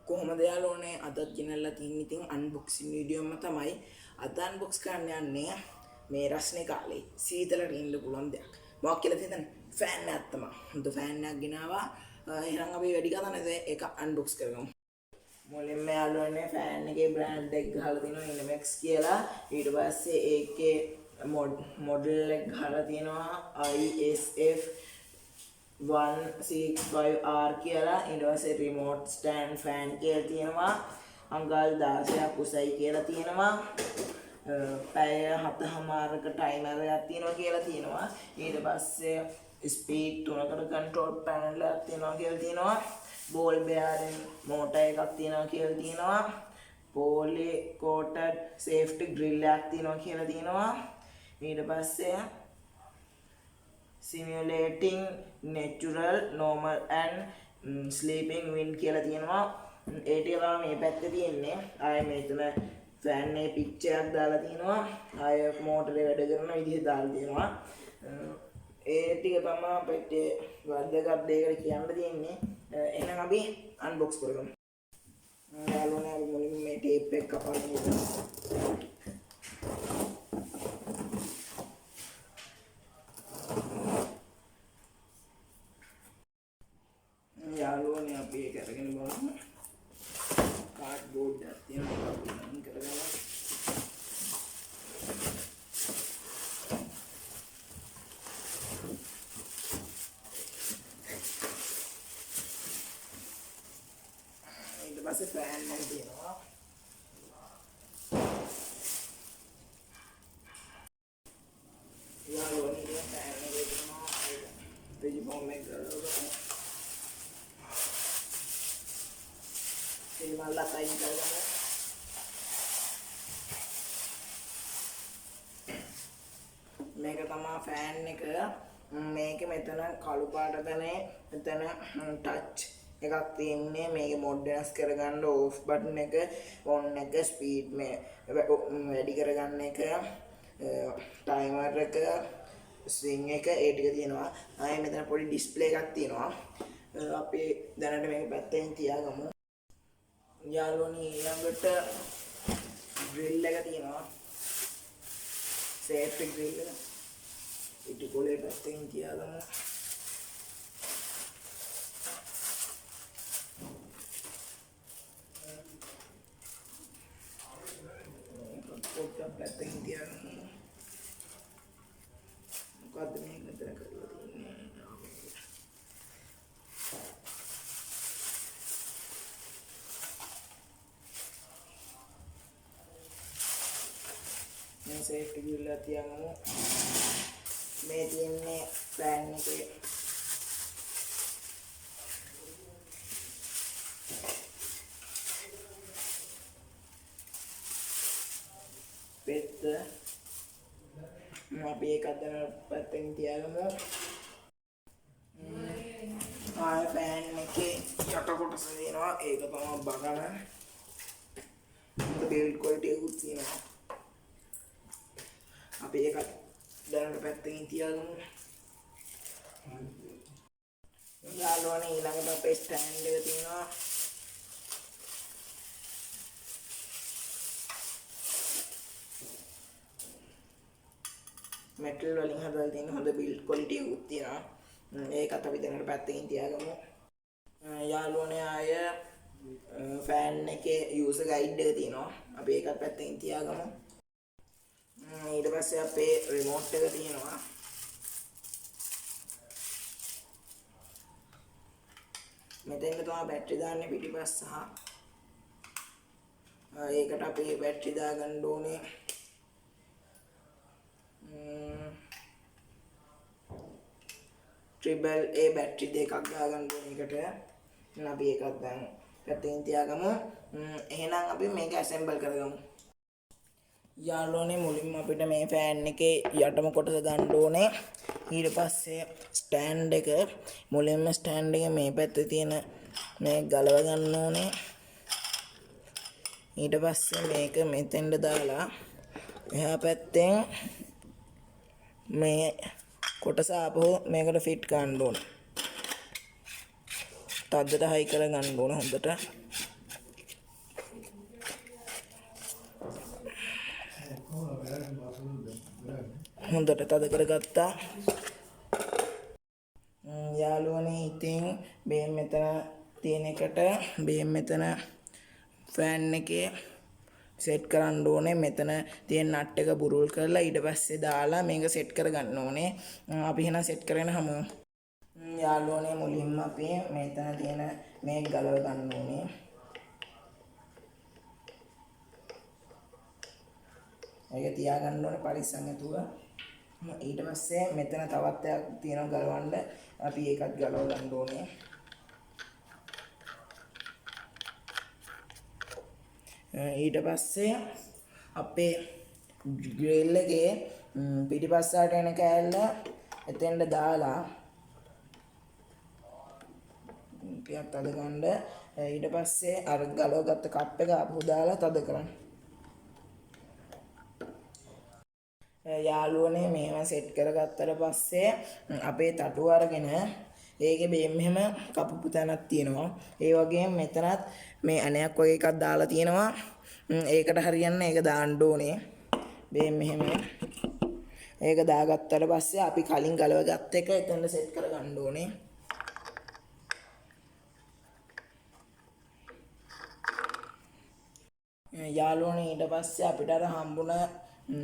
කොහොමද යාළුවනේ අදත් ගෙනල්ලා තියෙන ඉතින් අන්බොක්සින් වීඩියෝ එකම තමයි අද අන්බොක්ස් කරන්න යන්නේ මේ රස්නේ කාලේ සීතලට ඉන්න පුළුවන් දෙයක්. මොකක් කියලා හිතන්නේ ෆෑන් එකක් තමයි. හොඳ ෆෑන් එකක් ගෙනාවා. එහෙනම් අපි වැඩි කතා නැද ඒක අන්බොක්ස් කරගමු. මුලින්ම යාළුවනේ ෆෑන් එකේ බ්‍රෑන්ඩ් එක ගහලා තියෙනවා Innomax කියලා. ඊට පස්සේ ඒකේ මොඩල් එක ගහලා තියෙනවා ISF 165R කියලා. ඊට පස්සේ රිමෝට් ස්ටෑන්ඩ් ෆෑන් කියලා තියෙනවා. අංගල් 16ක් උසයි කියලා තියෙනවා. පැය 7:00ක ටයිමර් එකක් තියෙනවා කියලා තියෙනවා. ඊට පස්සේ ස්පීඩ් 3කට කන්ට්‍රෝල් පැනල් එකක් තියෙනවා කියලා තියෙනවා. බෝල් බෙයාරින් මෝටර් එකක් තියෙනවා කියලා තියෙනවා. පෝලි කෝටඩ් සේෆ්ටි ග්‍රිල් එකක් තියෙනවා කියලා තියෙනවා. ඊට පස්සේ simulating natural normal and sleeping wind කියලා තියෙනවා. ඒ ටික තමයි මේ පැත්තේ තියෙන්නේ. ආයෙ මෙතන ෆෑන් එකේ පික්චර් එකක් දාලා තියෙනවා. ආයෙ මෝටරේ වැඩ කරන විදිහ දාලා තියෙනවා. ඒ ටික තමයි අපිට වැදගත් දෙයකට කියන්න තියෙන්නේ. එහෙනම් අපි අන්බොක්ස් කරගමු. යාළුවනේ අපි මුලින්ම මේ ටේප් එක කපන්න. යාළුවනේ අපි ඒක අරගෙන බලමු. කාඩ්බෝඩ් එකක් තියෙනවා අපි නම් කරගමු. ඊට පස්සේ ෆෑන් එක තියෙනවා. යාළුවනේ ෆෑන් එක තියෙනවා. පෙජි බොම් එක කරලා Mala kain කරගන්න. මේක තමයි ෆෑන් එක. මේක මෙතන කළු පාට තැනේ මෙතන ටච් එකක් තියෙන්නේ. මේකේ මොඩ් වෙනස් කරගන්න ඕෆ් බටන් එක, ඔන් එක, ස්පීඩ් මේ වැඩි කරගන්න එක, ටයිමර් එක, ස්විං එක ඒ ටික තියෙනවා. ආයේ මෙතන පොඩි ඩිස්ප්ලේ එකක් තියෙනවා. අපි දැනට මේක පැත්තෙන් තියාගමු. යාළුවනේ ඊළඟට ග්‍රිල් එක තියෙනවා. සේෆ්ටි ග්‍රිල් එක. ඊට කොලේ පැත්තෙන් තියාගමු. පොඩ්ඩක් පැත්තෙන් තියාගමු. මොකද්ද මේක මෙතන කරලා තියෙන්නේ? සේෆ්ටි ග්‍රිල් එක තියමු. මේ තියෙන්නේ ෆෑන් එකේ පෙත්ත. අපි ඒක අතර පැත්තෙන් තියමු. ආයෙ ෆෑන් එකේ යට කොටස තියෙනවා. ඒක තමයි බගන. බිල්ඩ් ක්වොලිටි එකක් තියෙනවා. අපි ඒක දැනට පැත්තකින් තියාගමු. යාළුවනේ ඊළඟට අපේ ස්ටෑන්ඩ් එක තියෙනවා. මෙටල් වලින් හදලා තියෙන හොඳ බිල්ඩ් ක්වොලිටි එකක් තියෙනවා. ඒකත් අපි දැනට පැත්තකින් තියාගමු. යාළුවනේ ආය ෆෑන් එකේ යූසර් ගයිඩ් එක තියෙනවා. අපි ඒකත් පැත්තකින් තියාගමු. ඊට පස්සේ අපේ රිමෝට් එක තියෙනවා. මෙතෙන්ට තමයි බැටරි දාන්නේ පිටිපස්ස සහ ඒකට අපි බැටරි දාගන්න ඕනේ. ට්‍රිපල් A බැටරි දෙකක් දාගන්න ඕනේ එකට. අපි ඒකත් දැන් පැත්තෙන් තියාගමු. එහෙනම් අපි මේක ඇසෙම්බල් කරගමු. යාළුවනේ මුලින්ම අපිට මේ ෆෑන් එකේ යටම කොටස ගන්න ඕනේ. ඊට පස්සේ ස්ටෑන්ඩ් එක මුලින්ම ස්ටෑන්ඩ් එක මේ පැත්තේ තියෙන මේ ගලව ගන්න ඕනේ. ඊට පස්සේ මේක මෙතෙන්ට දාලා එහා පැත්තෙන් මේ කොටස ආපහු මේකට ෆිට කරන්න ඕනේ. තද්දට හයි කර ගන්න ඕනේ හොඳට. හොඳට තද කරගත්තා. යාළුවනේ ඉතින් බේම් මෙතන තියෙන එකට බේම් මෙතන ෆෑන් එකේ සෙට් කරන්න ඕනේ. මෙතන තියෙන නට් එක බුරුල් කරලා ඊට පස්සේ දාලා මේක සෙට් කරගන්න ඕනේ. අපි එහෙනම් සෙට් කරගෙන හමු. යාළුවනේ මුලින්ම අපි මෙතන තියෙන මේක ගලව ගන්න ඕනේ. ඒක තියාගන්න ඕනේ පරිස්සම් නැතුව. ඊට පස්සේ මෙතන තවත් එකක් තියෙනවා ගලවන්න. අපි ඒකත් ගලව ගන්න ඕනේ. ඊට පස්සේ අපේ ග්‍රිල් එකේ පිටිපස්සට එන කෑල්ල එතෙන්ට දාලා ටිකක් තද ගන්න. ඊට පස්සේ අර ගලවගත්ත කප් එක ආපහු දාලා තද කරන්න. යාළුවනේ මේවා සෙට් කරගත්තට පස්සේ අපේ තටුව අරගෙන ඒකේ බේම් මෙහෙම කපපු තැනක් තියෙනවා. ඒ වගේම මෙතනත් මේ ඇණයක් වගේ එකක් දාලා තියෙනවා. ඒකට හරියන්න ඒක දාන්න ඕනේ. බේම් මෙහෙම ඒක දාගත්තට පස්සේ අපි කලින් ගලවගත්ත එක එතන සෙට් කරගන්න ඕනේ. යාළුවනේ ඊට පස්සේ අපිට අර හම්බුණ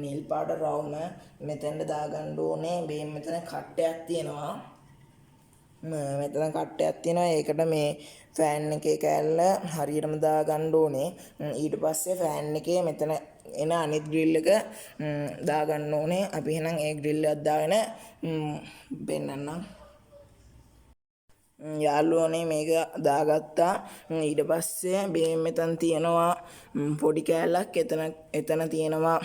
නිල් පාට රවුම මෙතෙන්ට දාගන්න ඕනේ. බේම් මෙතන කට්ටයක් තියෙනවා. මෙතන කට්ටයක් තියෙනවා. ඒකට මේ ෆෑන් එකේ කෑල්ල හරියටම දාගන්න ඕනේ. ඊට පස්සේ ෆෑන් එකේ මෙතන එන අනිත් ග්‍රිල් එක දාගන්න ඕනේ. අපි එහෙනම් ඒ ග්‍රිල් එකක් දාගෙන පෙන්නන්නම්. යාළුවනේ මේක දාගත්තා. ඊට පස්සේ බේම් මෙතන තියෙනවා පොඩි කෑල්ලක්. එතන තියෙනවා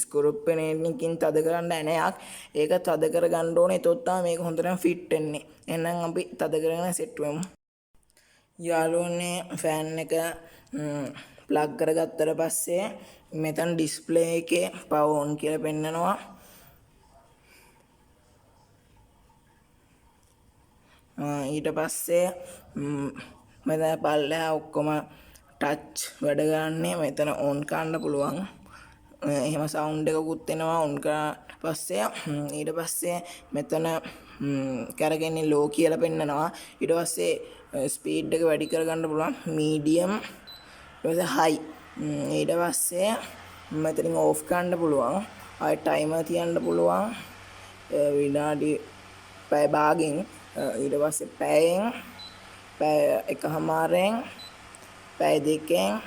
ස්ක්‍රූප්පෙනකින් තද කරන්න ඇණයක්. ඒක තද කරගන්න ඕනේ. එතකොට තමයි මේක හොඳටම ෆිට වෙන්නේ. එහෙනම් අපි තද කරගෙන සෙට් වෙමු. යාළුවනේ ෆෑන් එක ප්ලග් කරගත්තට පස්සේ මෙතන ඩිස්ප්ලේ එකේ පවර් ඔන් කියලා පෙන්නනවා. ඊට පස්සේ මෙතන පල්ලෙහා ඔක්කොම ටච් වැඩ ගන්නේ. මෙතන ඔන් කරන්න පුළුවන්. එහෙම සවුන්ඩ් එකකුත් එනවා ඔන් කරාට පස්සේ. ඊට පස්සේ මෙතන කරගෙන්නේ ලෝ කියලා පෙන්නනවා. ඊට පස්සේ ස්පීඩ් එක වැඩි කරගන්න පුළුවන්. මීඩියම් ඊට පස්සේ හයි. ඊට පස්සේ මෙතනින් ඕෆ් කරන්න පුළුවන්. ආයෙ ටයිමර් තියන්න පුළුවන්. විනාඩි පැය භාගෙන්. ඊට පස්සේ පැයෙන් පැය එකමාරෙන් පැය දෙකෙන්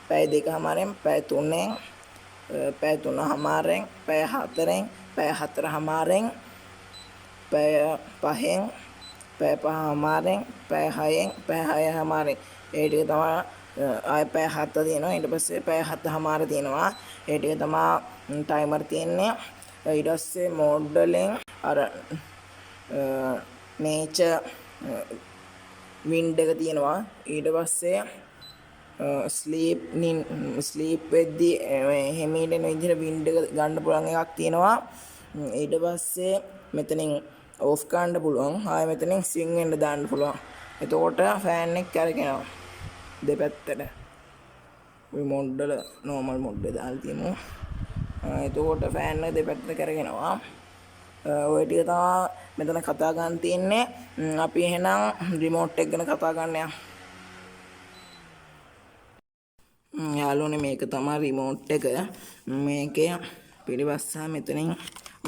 පැය දෙකමාරෙන් පැය තුනෙන් පැය තුනමාරෙන් පැය හතරෙන් පැය හතරමාරෙන් පැය පහෙන් පැය පහමාරෙන් පැය හයෙන් පැය හයමාරෙන්. ඒ ටික තමයි ආය පැය 7 තියෙනවා. ඊට පස්සේ පැය 7මාර තියෙනවා. ඒ ටික තමයි ටයිමර් තියෙන්නේ. ඊට පස්සේ මෝඩ් වලින් අර නේචර් වින්ඩ් එක තියෙනවා. ඊට පස්සේ ස්ලීප් වෙද්දී හැමීට එන විදිහට වින්ඩ් එක ගන්න පුළුවන් එකක් තියෙනවා. ඊට පස්සේ මෙතනින් ඕෆ් කරන්න පුළුවන්. ආයෙ මෙතනින් ස්විං වෙන්න දාන්න පුළුවන්. එතකොට ෆෑන් එක කරකිනවා දෙපැත්තට. රිමෝට් වල නෝමල් මොඩ් එක දාලා තියමු. එතකොට ෆෑන් එක දෙපැත්තට කරගෙනවා. ඔය ටික තමයි මෙතන කතා ගන්න තියෙන්නේ. අපි එහෙනම් රිමෝට් එක ගැන කතා ගන්න යමු. යාළුවනේ මේක තමයි රිමෝට් එක. මේකේ පිටිපස්සා මෙතනින්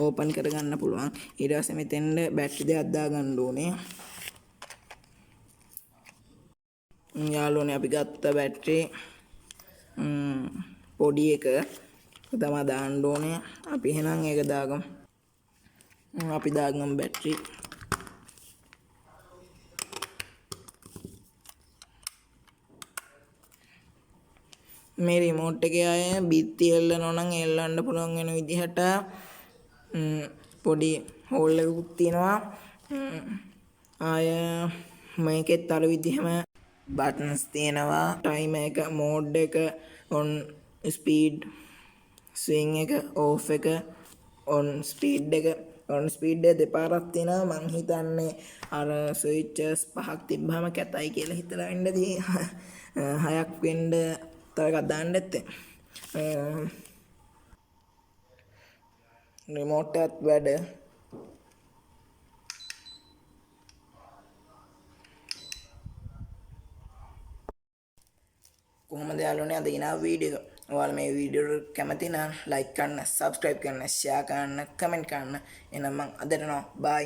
ඕපන් කරගන්න පුළුවන්. ඊට පස්සේ මෙතෙන්ද බැටරි දෙකක් දාගන්න ඕනේ. යාළුවනේ අපි ගත්ත බැටරි පොඩි එක තමයි දාන්න ඕනේ. අපි එහෙනම් ඒක දාගමු. අපි දාගමු බැටරි. මේ රිමෝට් එකේ අය බිත්ති එල්ලනවා නම් එල්ලන්න පුළුවන් වෙන විදිහට පොඩි හෝල් එකකුත් තියෙනවා. ආය මේකෙත් අර විදිහම බටන්ස් තියෙනවා. ටයිමර් එක, මෝඩ් එක, ඔන් ස්පීඩ්, ස්විං එක, ඕෆ් එක, ඔන් ස්පීඩ් එක. ඔන් ස්පීඩ් එක දෙපාරක් තියෙනවා. මං හිතන්නේ අර ස්විච්ස් 5ක් තිබ්බම කැතයි කියලා හිතලා ඉන්නදී 6ක් වෙන්න තව එකක් දාන්න ඇත්තේ. රිමෝට් එකත් වැඩ. කොහොමද යාළුවනේ අද ගෙනාව වීඩියෝ එක. ඔයාලා මේ වීඩියෝ එක කැමති නම් ලයික් කරන්න, සබ්ස්ක්‍රයිබ් කරන්න, ෂෙයා කරන්න, කමෙන්ට් කරන්න. එහෙනම් මං අදට යනවා. බයි.